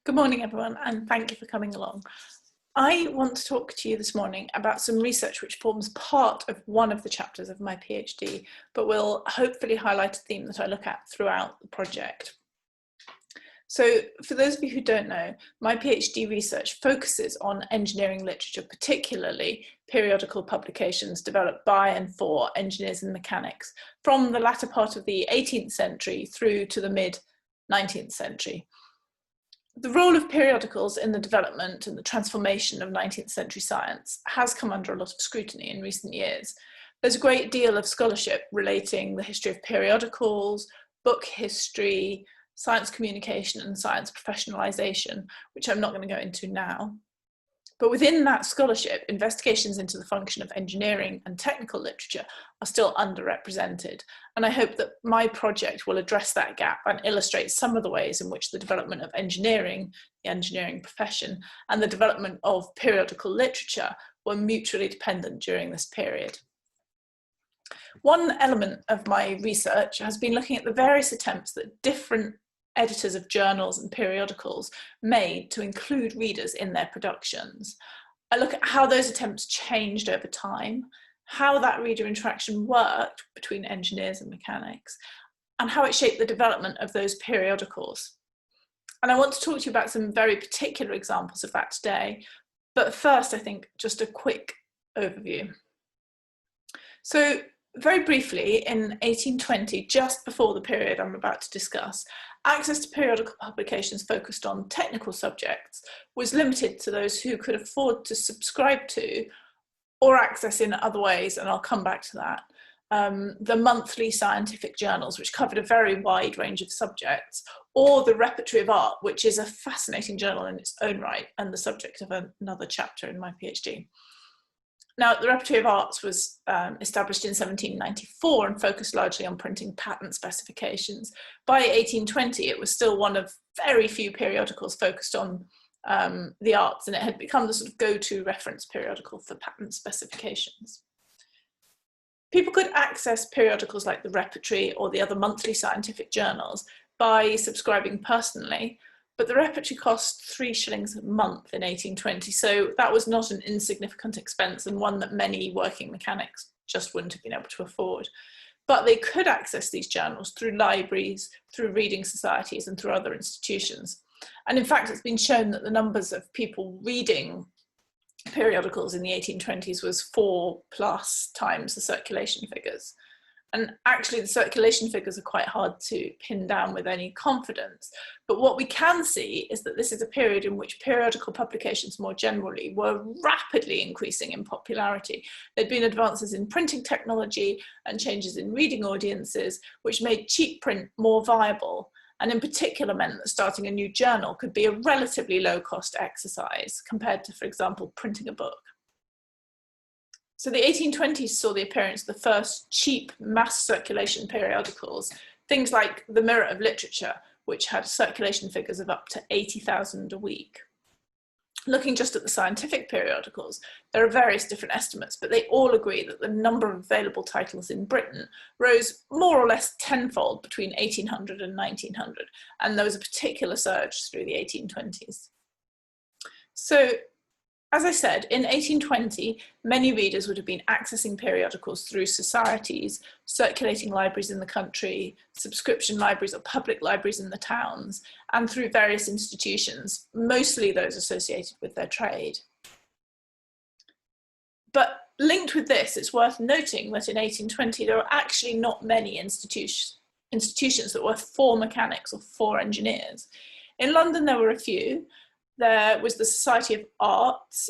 Good morning, everyone, and thank you for coming along. I want to talk to you this morning about some research which forms part of one of the chapters of my PhD, but will hopefully highlight a theme that I look at throughout the project. So for those of you who don't know, my PhD research focuses on engineering literature, particularly periodical publications developed by and for engineers and mechanics from the latter part of the 18th century through to the mid-19th century. The role of periodicals in the development and the transformation of 19th century science has come under a lot of scrutiny in recent years. There's a great deal of scholarship relating the history of periodicals, book history, science communication and science professionalization, which I'm not going to go into now. But within that scholarship, investigations into the function of engineering and technical literature are still underrepresented. And I hope that my project will address that gap and illustrate some of the ways in which the development of engineering, the engineering profession, and the development of periodical literature were mutually dependent during this period. One element of my research has been looking at the various attempts that different editors of journals and periodicals made to include readers in their productions. I look at how those attempts changed over time, how that reader interaction worked between engineers and mechanics, and how it shaped the development of those periodicals. And I want to talk to you about some very particular examples of that today, but first I think just a quick overview. So very briefly, in 1820, just before the period I'm about to discuss, access to periodical publications focused on technical subjects was limited to those who could afford to subscribe to or access in other ways, and I'll come back to that, the monthly scientific journals, which covered a very wide range of subjects, or the Repertory of Art, which is a fascinating journal in its own right and the subject of another chapter in my PhD. Now, the Repertory of Arts was established in 1794 and focused largely on printing patent specifications. By 1820, it was still one of very few periodicals focused on the arts, and it had become the sort of go-to reference periodical for patent specifications. People could access periodicals like the Repertory or the other monthly scientific journals by subscribing personally, but the Repertory cost 3 shillings a month in 1820, so that was not an insignificant expense and one that many working mechanics just wouldn't have been able to afford. But they could access these journals through libraries, through reading societies, and through other institutions. And in fact, it's been shown that the numbers of people reading periodicals in the 1820s was 4+ times the circulation figures. And actually the circulation figures are quite hard to pin down with any confidence. But what we can see is that this is a period in which periodical publications more generally were rapidly increasing in popularity. There'd been advances in printing technology and changes in reading audiences, which made cheap print more viable, and in particular meant that starting a new journal could be a relatively low-cost exercise compared to, for example, printing a book. So the 1820s saw the appearance of the first cheap mass circulation periodicals, things like the Mirror of Literature, which had circulation figures of up to 80,000 a week. Looking just at the scientific periodicals, there are various different estimates, but they all agree that the number of available titles in Britain rose more or less tenfold between 1800 and 1900, and there was a particular surge through the 1820s. So, as I said, in 1820, many readers would have been accessing periodicals through societies, circulating libraries in the country, subscription libraries or public libraries in the towns, and through various institutions, mostly those associated with their trade. But linked with this, it's worth noting that in 1820, there were actually not many institutions that were for mechanics or for engineers. In London, there were a few. There was the Society of Arts,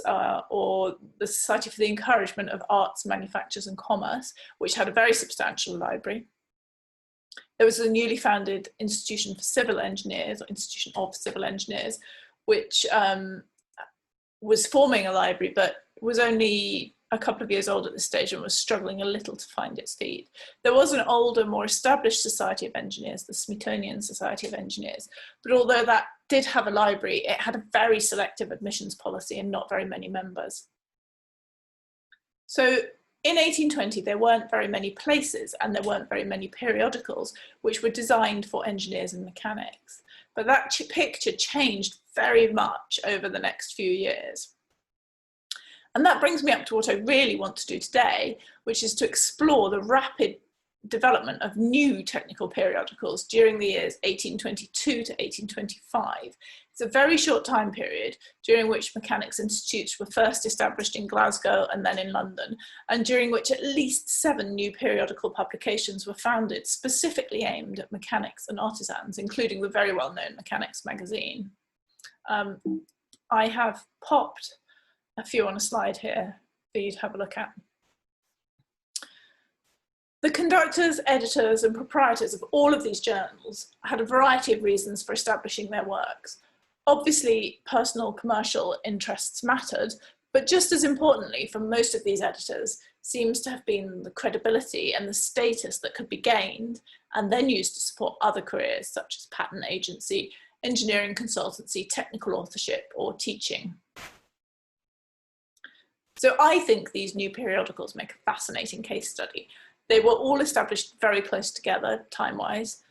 or the Society for the Encouragement of Arts, Manufactures and Commerce, which had a very substantial library. There was a newly founded Institution for Civil Engineers, or Institution of Civil Engineers, which was forming a library, but was only a couple of years old at this stage and was struggling a little to find its feet. There was an older, more established Society of Engineers, the Smithsonian Society of Engineers, but although that did have a library, it had a very selective admissions policy and not very many members. So in 1820, there weren't very many places and there weren't very many periodicals which were designed for engineers and mechanics. But that picture changed very much over the next few years. And that brings me up to what I really want to do today, which is to explore the rapid development of new technical periodicals during the years 1822 to 1825. It's a very short time period during which mechanics institutes were first established in Glasgow and then in London, and during which at least 7 new periodical publications were founded specifically aimed at mechanics and artisans, including the very well-known Mechanics magazine. I have popped a few on a slide here for you to have a look at. The conductors, editors, and proprietors of all of these journals had a variety of reasons for establishing their works. Obviously, personal commercial interests mattered, but just as importantly for most of these editors seems to have been the credibility and the status that could be gained and then used to support other careers such as patent agency, engineering consultancy, technical authorship, or teaching. So I think these new periodicals make a fascinating case study. They were all established very close together, time-wise.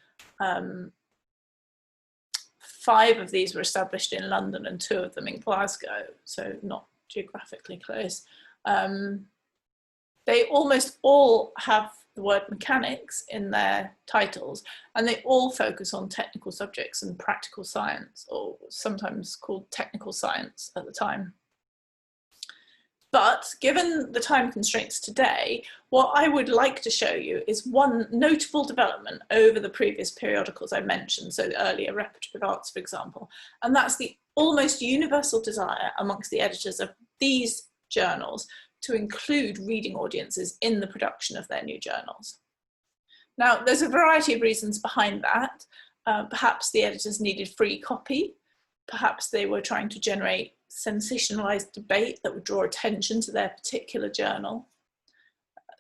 5 of these were established in London and 2 of them in Glasgow, so not geographically close. They almost all have the word mechanics in their titles, and they all focus on technical subjects and practical science, or sometimes called technical science at the time. But given the time constraints today, what I would like to show you is one notable development over the previous periodicals I mentioned, so the earlier repetitive arts, for example, and that's the almost universal desire amongst the editors of these journals to include reading audiences in the production of their new journals. Now, there's a variety of reasons behind that. Perhaps the editors needed free copy. Perhaps they were trying to generate sensationalized debate that would draw attention to their particular journal.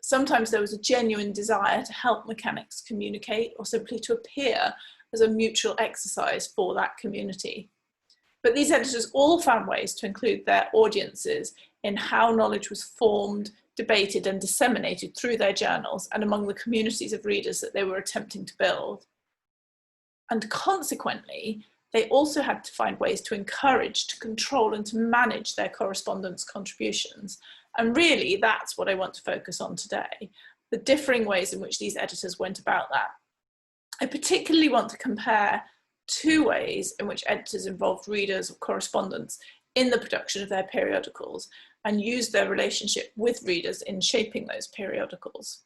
Sometimes there was a genuine desire to help mechanics communicate or simply to appear as a mutual exercise for that community. But these editors all found ways to include their audiences in how knowledge was formed, debated and disseminated through their journals and among the communities of readers that they were attempting to build. And consequently, they also had to find ways to encourage, to control and to manage their correspondence contributions. And really, that's what I want to focus on today, the differing ways in which these editors went about that. I particularly want to compare 2 ways in which editors involved readers or correspondents in the production of their periodicals and used their relationship with readers in shaping those periodicals.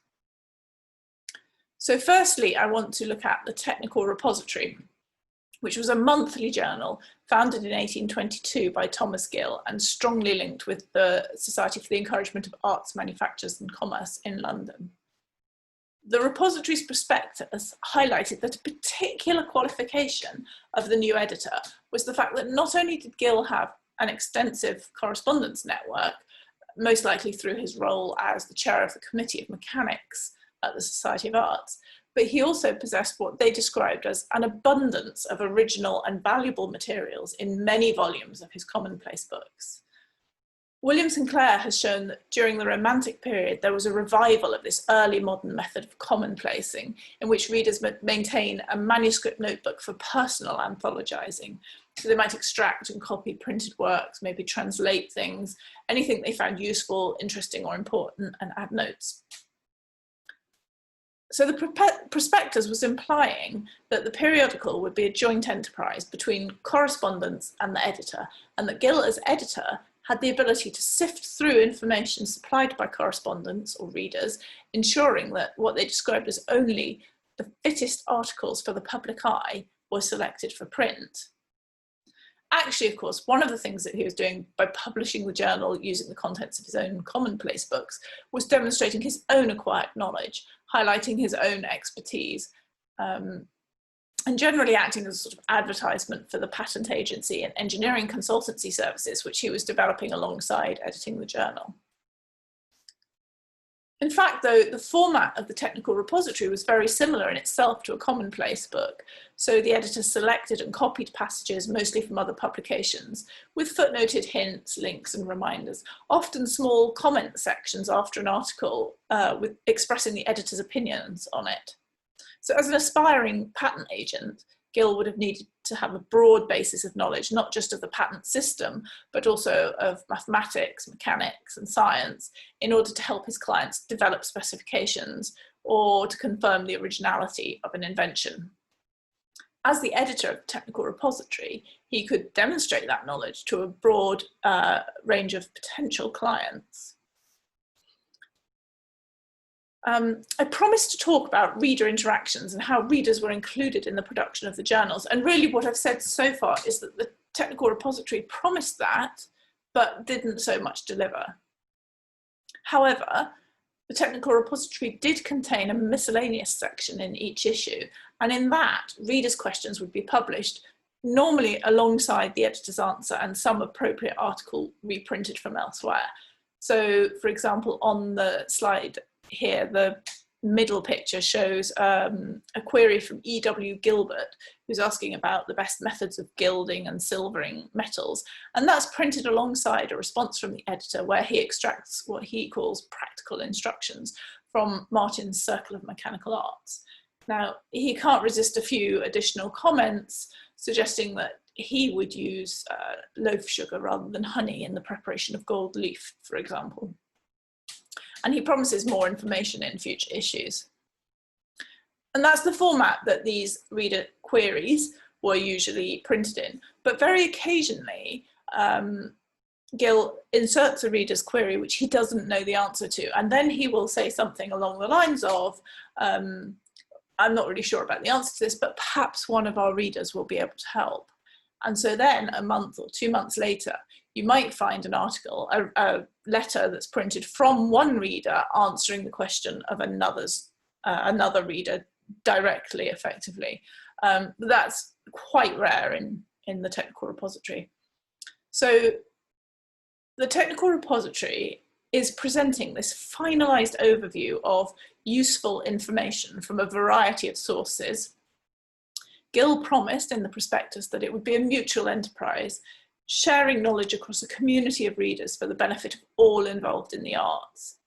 So firstly, I want to look at the Technical Repository, which was a monthly journal founded in 1822 by Thomas Gill and strongly linked with the Society for the Encouragement of Arts, Manufactures and Commerce in London. The repository's prospectus highlighted that a particular qualification of the new editor was the fact that not only did Gill have an extensive correspondence network, most likely through his role as the chair of the Committee of Mechanics at the Society of Arts, but he also possessed what they described as an abundance of original and valuable materials in many volumes of his commonplace books. William Sinclair has shown that during the Romantic period, there was a revival of this early modern method of commonplacing, in which readers maintain a manuscript notebook for personal anthologizing. So they might extract and copy printed works, maybe translate things, anything they found useful, interesting, or important, and add notes. So the prospectus was implying that the periodical would be a joint enterprise between Correspondence and the editor, and that Gill as editor had the ability to sift through information supplied by Correspondence or readers, ensuring that what they described as only the fittest articles for the public eye were selected for print. Actually, of course, one of the things that he was doing by publishing the journal using the contents of his own commonplace books was demonstrating his own acquired knowledge, highlighting his own expertise, and generally acting as a sort of advertisement for the patent agency and engineering consultancy services, which he was developing alongside editing the journal. In fact, though, the format of the Technical Repository was very similar in itself to a commonplace book. So the editor selected and copied passages, mostly from other publications, with footnoted hints, links, and reminders, often small comment sections after an article with expressing the editor's opinions on it. So as an aspiring patent agent, Gill would have needed to have a broad basis of knowledge, not just of the patent system, but also of mathematics, mechanics, and science, in order to help his clients develop specifications or to confirm the originality of an invention. As the editor of the technical repository, he could demonstrate that knowledge to a broad range of potential clients. I promised to talk about reader interactions and how readers were included in the production of the journals. And really what I've said so far is that the technical repository promised that, but didn't so much deliver. However, the technical repository did contain a miscellaneous section in each issue, and in that, readers' questions would be published, normally alongside the editor's answer and some appropriate article reprinted from elsewhere. So, for example, on the slide here, the middle picture shows a query from E.W. Gilbert, who's asking about the best methods of gilding and silvering metals. And that's printed alongside a response from the editor where he extracts what he calls practical instructions from Martin's Circle of Mechanical Arts. Now, he can't resist a few additional comments suggesting that he would use loaf sugar rather than honey in the preparation of gold leaf, for example. And he promises more information in future issues. And that's the format that these reader queries were usually printed in. But very occasionally, Gill inserts a reader's query which he doesn't know the answer to, and then he will say something along the lines of, I'm not really sure about the answer to this, but perhaps one of our readers will be able to help. And so then a month or 2 months later, you might find an article, a letter that's printed from one reader answering the question of another reader directly, effectively. That's quite rare in the technical repository. So the technical repository is presenting this finalized overview of useful information from a variety of sources. Gill promised in the prospectus that it would be a mutual enterprise, sharing knowledge across a community of readers for the benefit of all involved in the arts.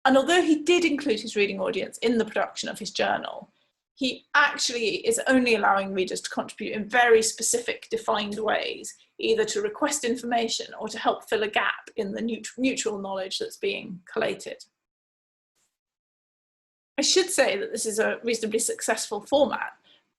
And although he did include his reading audience in the production of his journal, he actually is only allowing readers to contribute in very specific, defined ways, either to request information or to help fill a gap in the mutual knowledge that's being collated. I should say that this is a reasonably successful format.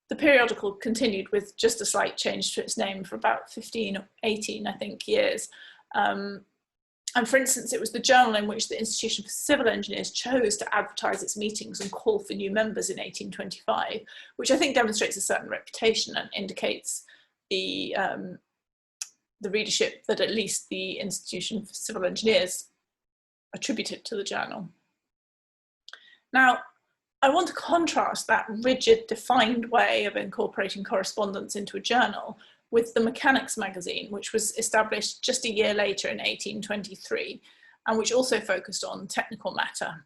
The periodical continued with just a slight change to its name for about 15 or 18, I think, years. And for instance, it was the journal in which the Institution for Civil Engineers chose to advertise its meetings and call for new members in 1825, which I think demonstrates a certain reputation and indicates the readership that at least the Institution for Civil Engineers attributed to the journal. Now, I want to contrast that rigid, defined way of incorporating correspondence into a journal with the Mechanics magazine, which was established just a year later in 1823, and which also focused on technical matter.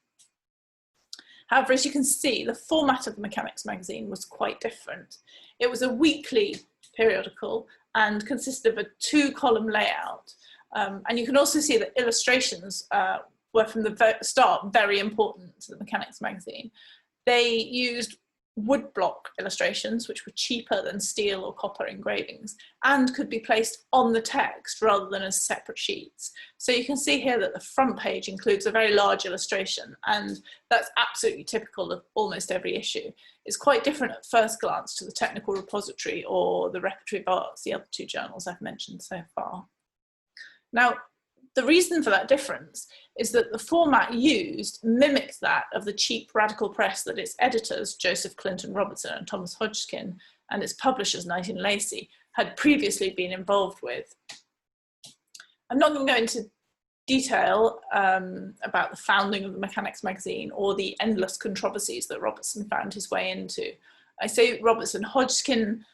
However, as you can see, the format of the Mechanics magazine was quite different. It was a weekly periodical and consisted of a 2-column layout. And you can also see that illustrations were from the start very important to the Mechanics magazine. They used woodblock illustrations, which were cheaper than steel or copper engravings, and could be placed on the text rather than as separate sheets. So you can see here that the front page includes a very large illustration, and that's absolutely typical of almost every issue. It's quite different at first glance to the Technical Repository or the Repertory of Arts, the other 2 journals I've mentioned so far. Now, the reason for that difference is that the format used mimicked that of the cheap radical press that its editors, Joseph Clinton Robertson and Thomas Hodgkin, and its publishers, Knight and Lacey, had previously been involved with. I'm not going to go into detail about the founding of the Mechanics magazine or the endless controversies that Robertson found his way into. I say Robertson. Hodgkin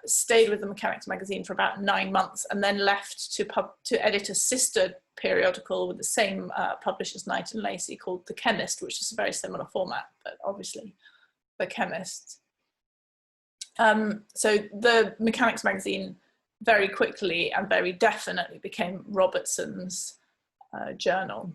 stayed with the Mechanics magazine for about 9 months and then left to edit a sister periodical with the same publishers, Knight and Lacey, called The Chemist, which is a very similar format, but obviously The Chemist. So the Mechanics magazine very quickly and very definitely became Robertson's journal.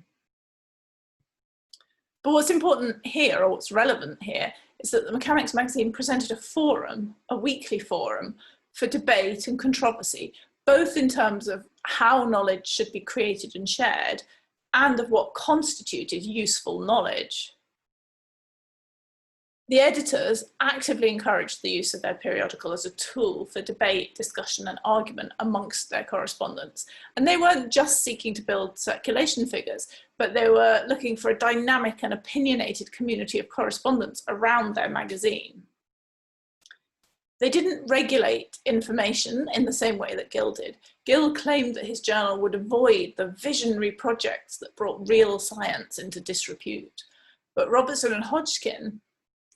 But what's important here, or what's relevant here, is that the Mechanics magazine presented a forum, a weekly forum, for debate and controversy, both in terms of how knowledge should be created and shared, and of what constituted useful knowledge. The editors actively encouraged the use of their periodical as a tool for debate, discussion and argument amongst their correspondents. And they weren't just seeking to build circulation figures, but they were looking for a dynamic and opinionated community of correspondents around their magazine. They didn't regulate information in the same way that Gill did. Gill claimed that his journal would avoid the visionary projects that brought real science into disrepute. But Robertson and Hodgkin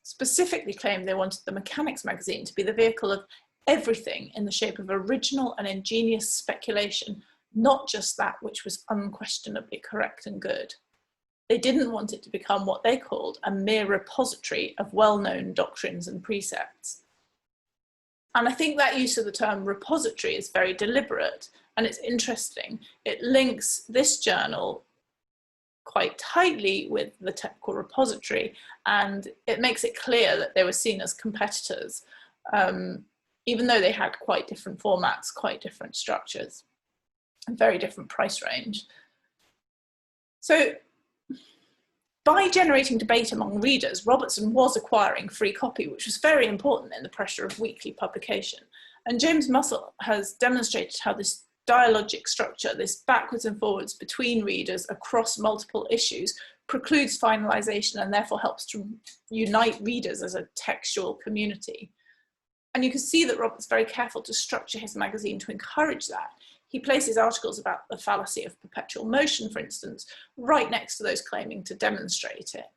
specifically claimed they wanted the Mechanics magazine to be the vehicle of everything in the shape of original and ingenious speculation, not just that which was unquestionably correct and good. They didn't want it to become what they called a mere repository of well-known doctrines and precepts. And I think that use of the term repository is very deliberate, and it's interesting. It links this journal quite tightly with the technical repository, and it makes it clear that they were seen as competitors, even though they had quite different formats, quite different structures, and very different price range. So by generating debate among readers, Robertson was acquiring free copy, which was very important in the pressure of weekly publication. And James Mussell has demonstrated how this dialogic structure, this backwards and forwards between readers across multiple issues, precludes finalization and therefore helps to unite readers as a textual community. And you can see that Robert's very careful to structure his magazine to encourage that. He places articles about the fallacy of perpetual motion, for instance, right next to those claiming to demonstrate it.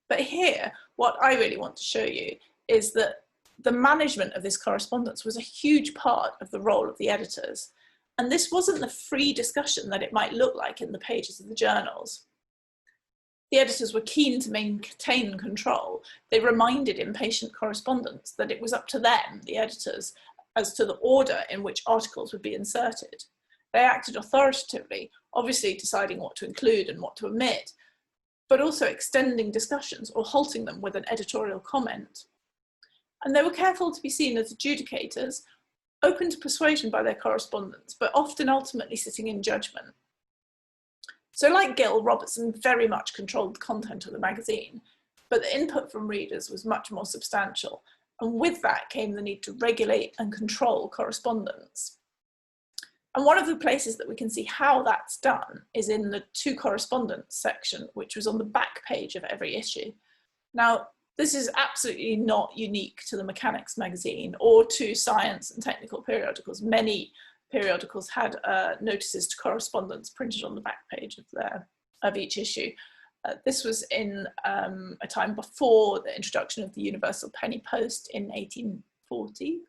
But here, what I really want to show you is that the management of this correspondence was a huge part of the role of the editors. And this wasn't the free discussion that it might look like in the pages of the journals. The editors were keen to maintain control. They reminded impatient correspondents that it was up to them, the editors, as to the order in which articles would be inserted. They acted authoritatively, obviously deciding what to include and what to omit, but also extending discussions or halting them with an editorial comment. And they were careful to be seen as adjudicators, open to persuasion by their correspondents, but often ultimately sitting in judgment. So like Gill, Robertson very much controlled the content of the magazine, but the input from readers was much more substantial. And with that came the need to regulate and control correspondence. And one of the places that we can see how that's done is in the To Correspondence section, which was on the back page of every issue. Now, this is absolutely not unique to the Mechanics magazine or to science and technical periodicals. Many periodicals had notices to correspondence printed on the back page of each issue. This was in a time before the introduction of the Universal Penny Post in 1840.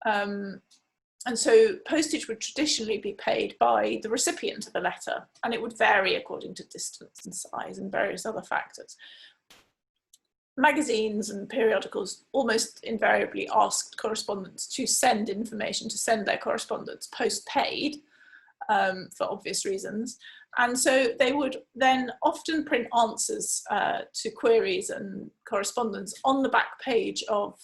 And so postage would traditionally be paid by the recipient of a letter, and it would vary according to distance and size and various other factors. Magazines and periodicals almost invariably asked correspondents to send information, to send their correspondence post-paid, for obvious reasons. And so they would then often print answers to queries and correspondence on the back page of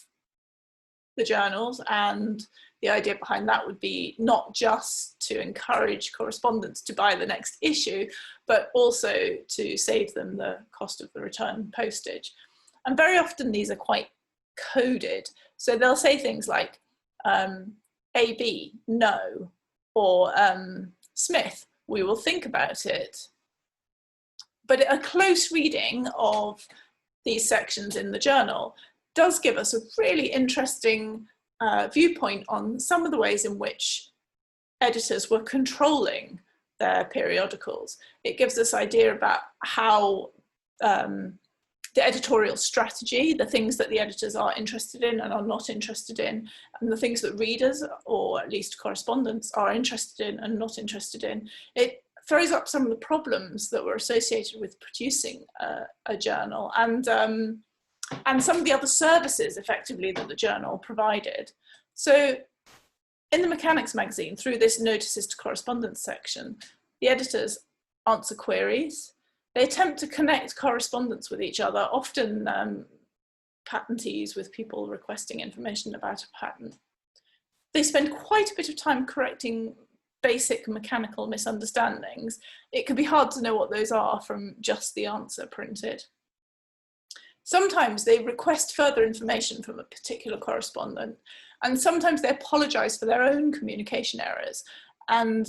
the journals. And the idea behind that would be not just to encourage correspondents to buy the next issue, but also to save them the cost of the return postage. And very often these are quite coded. So they'll say things like AB, no, or Smith, we will think about it. But a close reading of these sections in the journal does give us a really interesting viewpoint on some of the ways in which editors were controlling their periodicals. It gives us idea about how the editorial strategy, the things that the editors are interested in and are not interested in, and the things that readers, or at least correspondents, are interested in and not interested in. It throws up some of the problems that were associated with producing a journal, and some of the other services, effectively, that the journal provided. So in the Mechanics magazine, through this Notices to Correspondence section, the editors answer queries. They attempt to connect correspondence with each other, often patentees with people requesting information about a patent. they spend quite a bit of time correcting basic mechanical misunderstandings. It can be hard to know what those are from just the answer printed. Sometimes they request further information from a particular correspondent, and sometimes they apologise for their own communication errors. And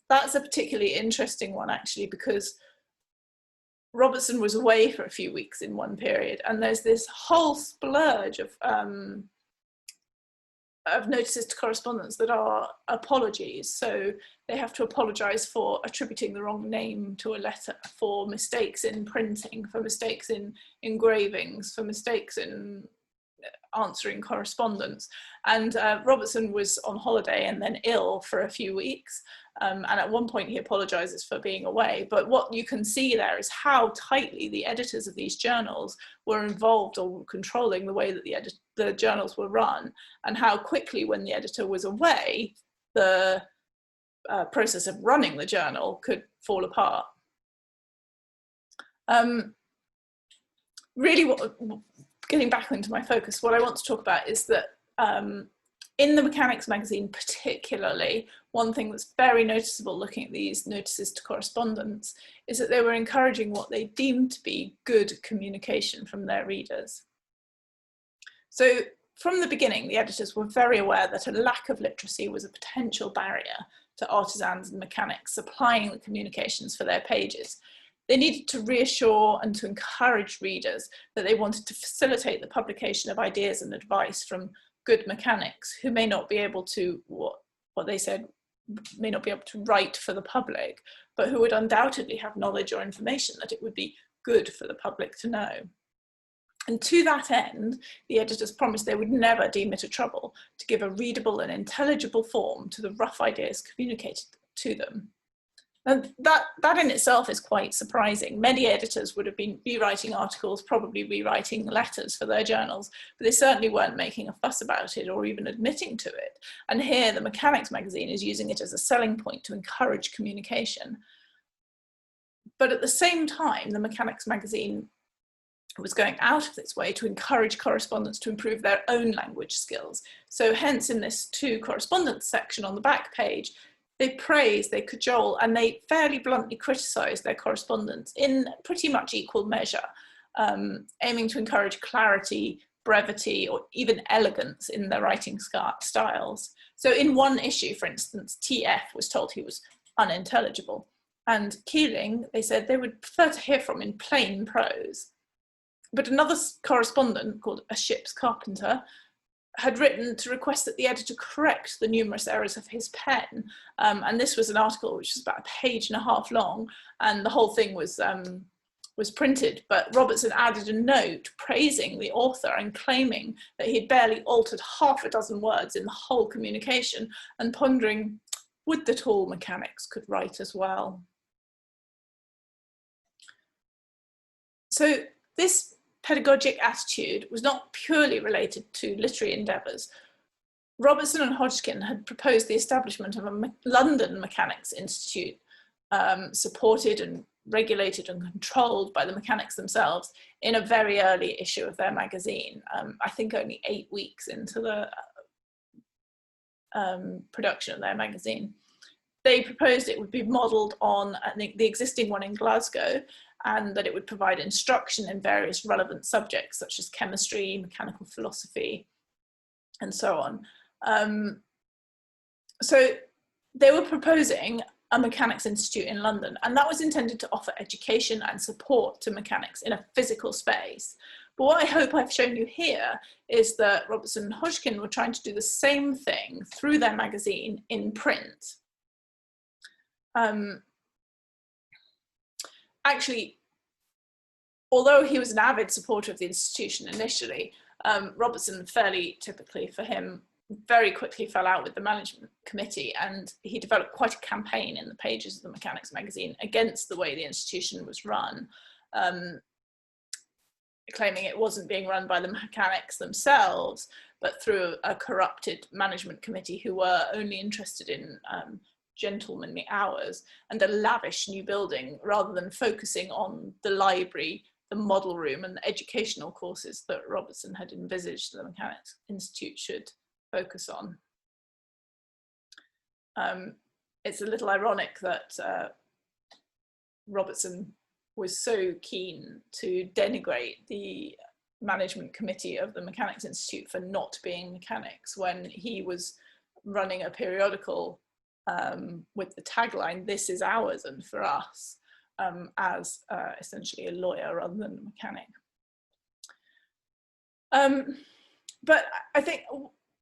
that's a particularly interesting one, actually, because Robertson was away for a few weeks in one period, and there's this whole splurge of notices to correspondents that are apologies. So they have to apologise for attributing the wrong name to a letter, for mistakes in printing, for mistakes in engravings, for mistakes in answering correspondence. And Robertson was on holiday and then ill for a few weeks. And at one point he apologises for being away. But what you can see there is how tightly the editors of these journals were involved or controlling the way that the journals were run, and how quickly, when the editor was away, the process of running the journal could fall apart. Really, getting back into my focus, what I want to talk about is that in the Mechanics magazine particularly, one thing that's very noticeable looking at these notices to correspondents is that they were encouraging what they deemed to be good communication from their readers. So from the beginning, the editors were very aware that a lack of literacy was a potential barrier to artisans and mechanics supplying the communications for their pages. They needed to reassure and to encourage readers that they wanted to facilitate the publication of ideas and advice from good mechanics who may not be able to, what they said, may not be able to write for the public, but who would undoubtedly have knowledge or information that it would be good for the public to know. And to that end, the editors promised they would never deem it a trouble to give a readable and intelligible form to the rough ideas communicated to them. And that in itself is quite surprising. Many editors would have been rewriting articles, probably rewriting letters for their journals, but they certainly weren't making a fuss about it or even admitting to it. And here the Mechanics magazine is using it as a selling point to encourage communication. But at the same time, the Mechanics magazine was going out of its way to encourage correspondents to improve their own language skills. So hence in this to correspondence section on the back page, they praise, they cajole, and they fairly bluntly criticise their correspondence in pretty much equal measure, aiming to encourage clarity, brevity, or even elegance in their writing styles. So in one issue, for instance, TF was told he was unintelligible, and Keeling, they said they would prefer to hear from in plain prose. But another correspondent, called A Ship's Carpenter, had written to request that the editor correct the numerous errors of his pen. And this was an article which was about a page and a half long, and the whole thing was printed. But Robertson added a note praising the author and claiming that he'd barely altered half a dozen words in the whole communication, and pondering, would that all mechanics could write as well? So this pedagogic attitude was not purely related to literary endeavours. Robertson and Hodgkin had proposed the establishment of a London Mechanics Institute, supported and regulated and controlled by the mechanics themselves, in a very early issue of their magazine, I think only 8 weeks into the production of their magazine. They proposed it would be modelled on, I think, the existing one in Glasgow, and that it would provide instruction in various relevant subjects such as chemistry, mechanical philosophy, and so on. So they were proposing a Mechanics Institute in London, and that was intended to offer education and support to mechanics in a physical space. But what I hope I've shown you here is that Robertson and Hodgkin were trying to do the same thing through their magazine in print. Actually, although he was an avid supporter of the institution initially, Robertson, fairly typically for him, very quickly fell out with the management committee, and he developed quite a campaign in the pages of the Mechanics magazine against the way the institution was run, claiming it wasn't being run by the mechanics themselves, but through a corrupted management committee who were only interested in gentlemanly hours and a lavish new building, rather than focusing on the library, the model room, and the educational courses that Robertson had envisaged the Mechanics Institute should focus on. It's a little ironic that Robertson was so keen to denigrate the management committee of the Mechanics Institute for not being mechanics when he was running a periodical with the tagline, "This is ours and for us," as essentially a lawyer rather than a mechanic. But I think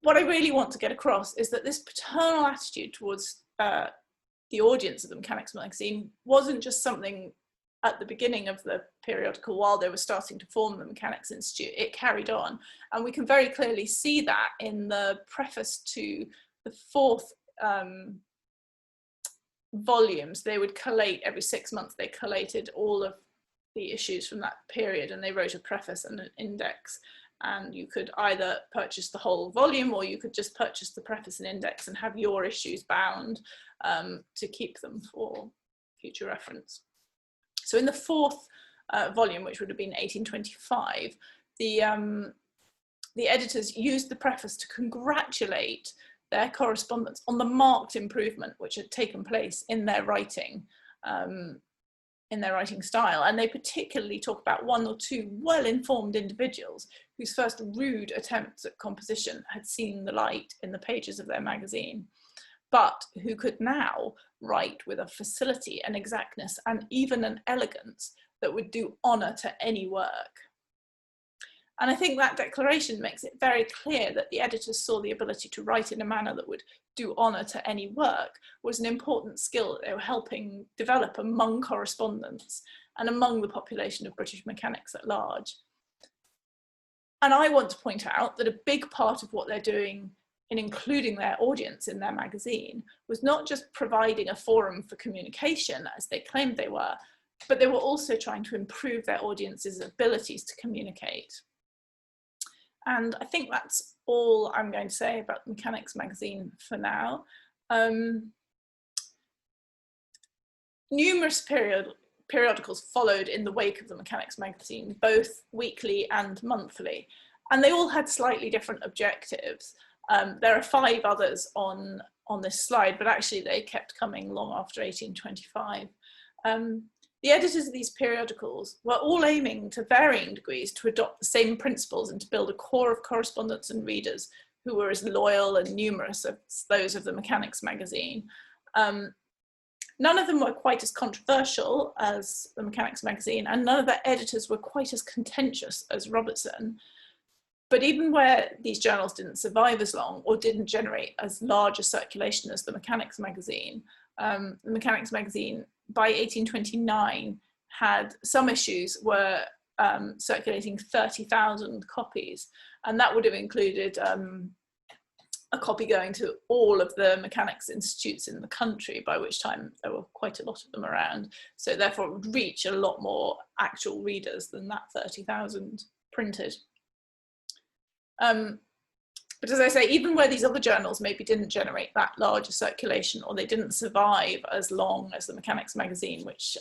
what I really want to get across is that this paternal attitude towards the audience of the Mechanics magazine wasn't just something at the beginning of the periodical while they were starting to form the Mechanics Institute. It carried on, and we can very clearly see that in the preface to the 4th volumes. They would collate every 6 months. They collated all of the issues from that period, and they wrote a preface and an index. And you could either purchase the whole volume, or you could just purchase the preface and index and have your issues bound to keep them for future reference. So in the 4th volume, which would have been 1825, the editors used the preface to congratulate their correspondents on the marked improvement which had taken place in their writing style. And they particularly talk about 1 or 2 well-informed individuals whose first rude attempts at composition had seen the light in the pages of their magazine, but who could now write with a facility, an exactness, and even an elegance that would do honour to any work. And I think that declaration makes it very clear that the editors saw the ability to write in a manner that would do honour to any work was an important skill that they were helping develop among correspondents and among the population of British mechanics at large. And I want to point out that a big part of what they're doing in including their audience in their magazine was not just providing a forum for communication, as they claimed they were, but they were also trying to improve their audience's abilities to communicate. And I think that's all I'm going to say about the Mechanics magazine for now. Numerous periodicals followed in the wake of the Mechanics magazine, both weekly and monthly, and they all had slightly different objectives. There are 5 others on this slide, but actually they kept coming long after 1825. The editors of these periodicals were all aiming to varying degrees to adopt the same principles and to build a core of correspondents and readers who were as loyal and numerous as those of the Mechanics magazine. None of them were quite as controversial as the Mechanics magazine, and none of their editors were quite as contentious as Robertson. But even where these journals didn't survive as long or didn't generate as large a circulation as the Mechanics magazine, the Mechanics magazine by 1829 had some issues were circulating 30,000 copies, and that would have included a copy going to all of the mechanics institutes in the country, by which time there were quite a lot of them around. So therefore it would reach a lot more actual readers than that 30,000 printed. But as I say, even where these other journals maybe didn't generate that large a circulation, or they didn't survive as long as the Mechanics magazine, which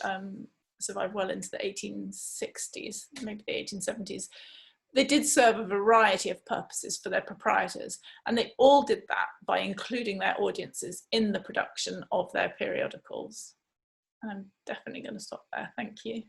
survived well into the 1860s, maybe the 1870s, they did serve a variety of purposes for their proprietors, and they all did that by including their audiences in the production of their periodicals. And I'm definitely going to stop there. Thank you.